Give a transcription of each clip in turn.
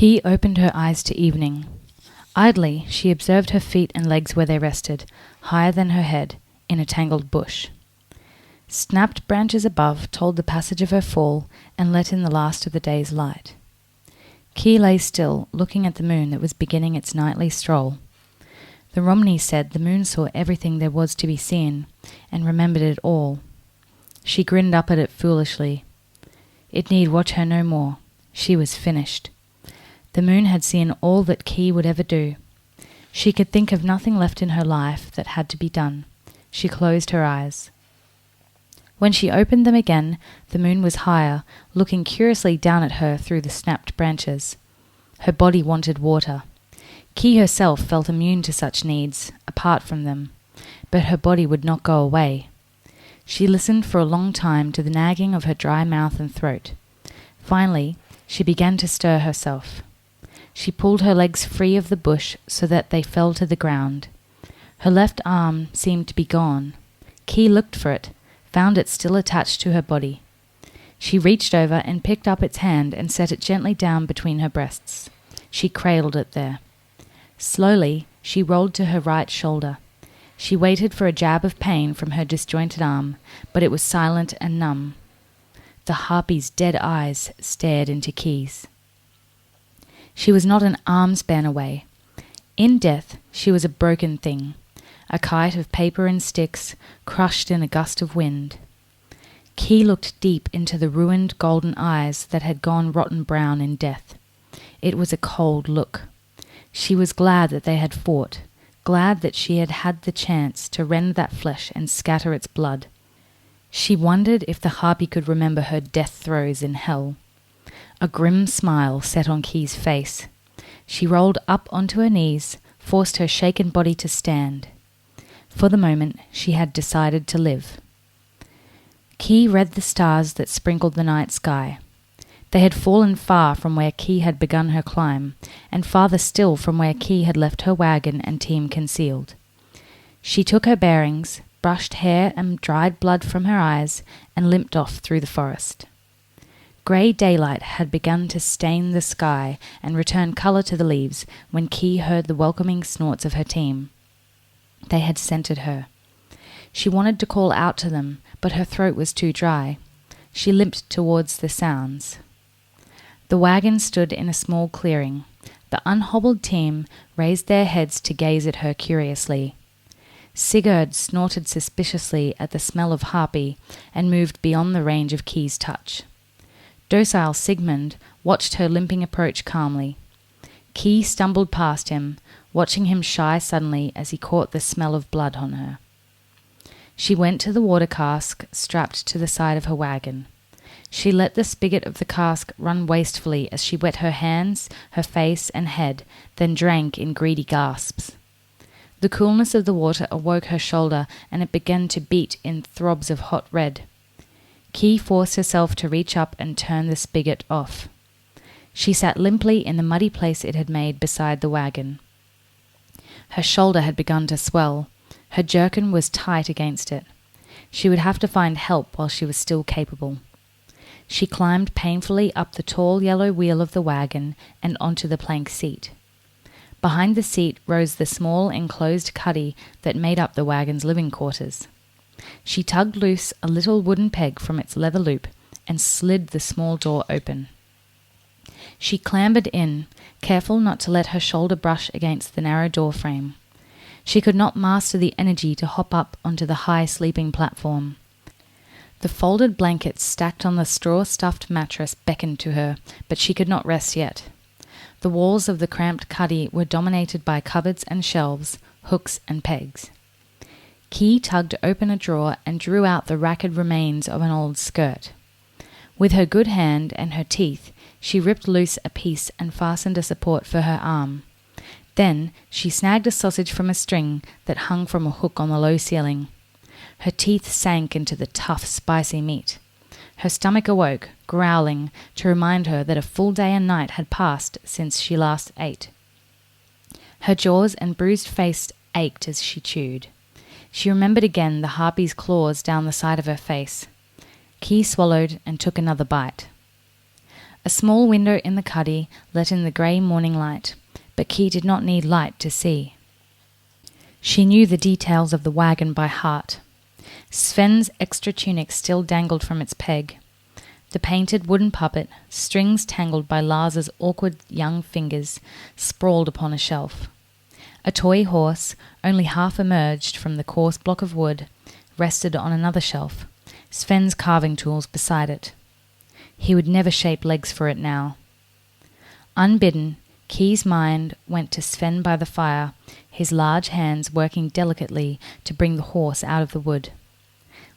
Key opened her eyes to evening. Idly, she observed her feet and legs where they rested, higher than her head, in a tangled bush. Snapped branches above told the passage of her fall and let in the last of the day's light. Key lay still, looking at the moon that was beginning its nightly stroll. The Romney said the moon saw everything there was to be seen, and remembered it all. She grinned up at it foolishly. It need watch her no more. She was finished. The moon had seen all that Key would ever do. She could think of nothing left in her life that had to be done. She closed her eyes. When she opened them again, the moon was higher, looking curiously down at her through the snapped branches. Her body wanted water. Key herself felt immune to such needs, apart from them, but her body would not go away. She listened for a long time to the nagging of her dry mouth and throat. Finally, she began to stir herself. She pulled her legs free of the bush so that they fell to the ground. Her left arm seemed to be gone. Key looked for it, found it still attached to her body. She reached over and picked up its hand and set it gently down between her breasts. She cradled it there. Slowly, she rolled to her right shoulder. She waited for a jab of pain from her disjointed arm, but it was silent and numb. The Harpy's dead eyes stared into Key's. She was not an arm span away. In death, she was a broken thing, a kite of paper and sticks, crushed in a gust of wind. Key looked deep into the ruined golden eyes that had gone rotten brown in death. It was a cold look. She was glad that they had fought, glad that she had had the chance to rend that flesh and scatter its blood. She wondered if the Harpy could remember her death throes in hell. A grim smile set on Key's face. She rolled up onto her knees, forced her shaken body to stand. For the moment, she had decided to live. Key read the stars that sprinkled the night sky. They had fallen far from where Key had begun her climb, and farther still from where Key had left her wagon and team concealed. She took her bearings, brushed hair and dried blood from her eyes, and limped off through the forest. Grey daylight had begun to stain the sky and return colour to the leaves when Key heard the welcoming snorts of her team. They had scented her. She wanted to call out to them, but her throat was too dry. She limped towards the sounds. The wagon stood in a small clearing. The unhobbled team raised their heads to gaze at her curiously. Sigurd snorted suspiciously at the smell of Harpy and moved beyond the range of Key's touch. Docile Sigmund watched her limping approach calmly. Key stumbled past him, watching him shy suddenly as he caught the smell of blood on her. She went to the water cask strapped to the side of her wagon. She let the spigot of the cask run wastefully as she wet her hands, her face and head, then drank in greedy gasps. The coolness of the water awoke her shoulder, and it began to beat in throbs of hot red. Key forced herself to reach up and turn the spigot off. She sat limply in the muddy place it had made beside the wagon. Her shoulder had begun to swell. Her jerkin was tight against it. She would have to find help while she was still capable. She climbed painfully up the tall yellow wheel of the wagon and onto the plank seat. Behind the seat rose the small enclosed cuddy that made up the wagon's living quarters. She tugged loose a little wooden peg from its leather loop and slid the small door open. She clambered in, careful not to let her shoulder brush against the narrow door frame. She could not master the energy to hop up onto the high sleeping platform. The folded blankets stacked on the straw-stuffed mattress beckoned to her, but she could not rest yet. The walls of the cramped cuddy were dominated by cupboards and shelves, hooks and pegs. Key tugged open a drawer and drew out the ragged remains of an old skirt. With her good hand and her teeth, she ripped loose a piece and fastened a support for her arm. Then she snagged a sausage from a string that hung from a hook on the low ceiling. Her teeth sank into the tough, spicy meat. Her stomach awoke, growling, to remind her that a full day and night had passed since she last ate. Her jaws and bruised face ached as she chewed. She remembered again the Harpy's claws down the side of her face. Key swallowed and took another bite. A small window in the cuddy let in the grey morning light, but Key did not need light to see. She knew the details of the wagon by heart. Sven's extra tunic still dangled from its peg. The painted wooden puppet, strings tangled by Lars's awkward young fingers, sprawled upon a shelf. A toy horse, only half emerged from the coarse block of wood, rested on another shelf, Sven's carving tools beside it. He would never shape legs for it now. Unbidden, Key's mind went to Sven by the fire, his large hands working delicately to bring the horse out of the wood.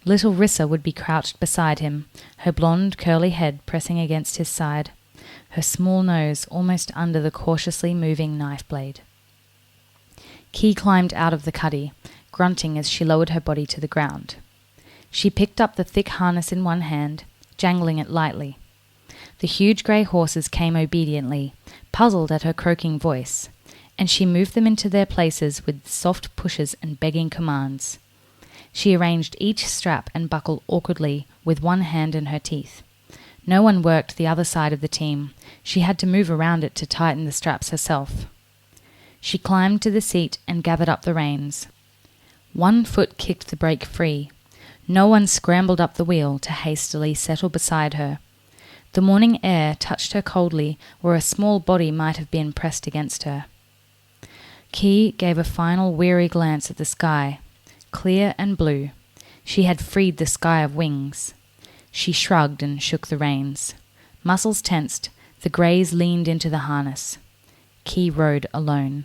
Little Rissa would be crouched beside him, her blonde curly head pressing against his side, her small nose almost under the cautiously moving knife blade. Key climbed out of the cuddy, grunting as she lowered her body to the ground. She picked up the thick harness in one hand, jangling it lightly. The huge grey horses came obediently, puzzled at her croaking voice, and she moved them into their places with soft pushes and begging commands. She arranged each strap and buckle awkwardly with one hand in her teeth. No one worked the other side of the team. She had to move around it to tighten the straps herself. She climbed to the seat and gathered up the reins. One foot kicked the brake free. No one scrambled up the wheel to hastily settle beside her. The morning air touched her coldly where a small body might have been pressed against her. Key gave a final weary glance at the sky, clear and blue. She had freed the sky of wings. She shrugged and shook the reins. Muscles tensed, the greys leaned into the harness. Key rode alone.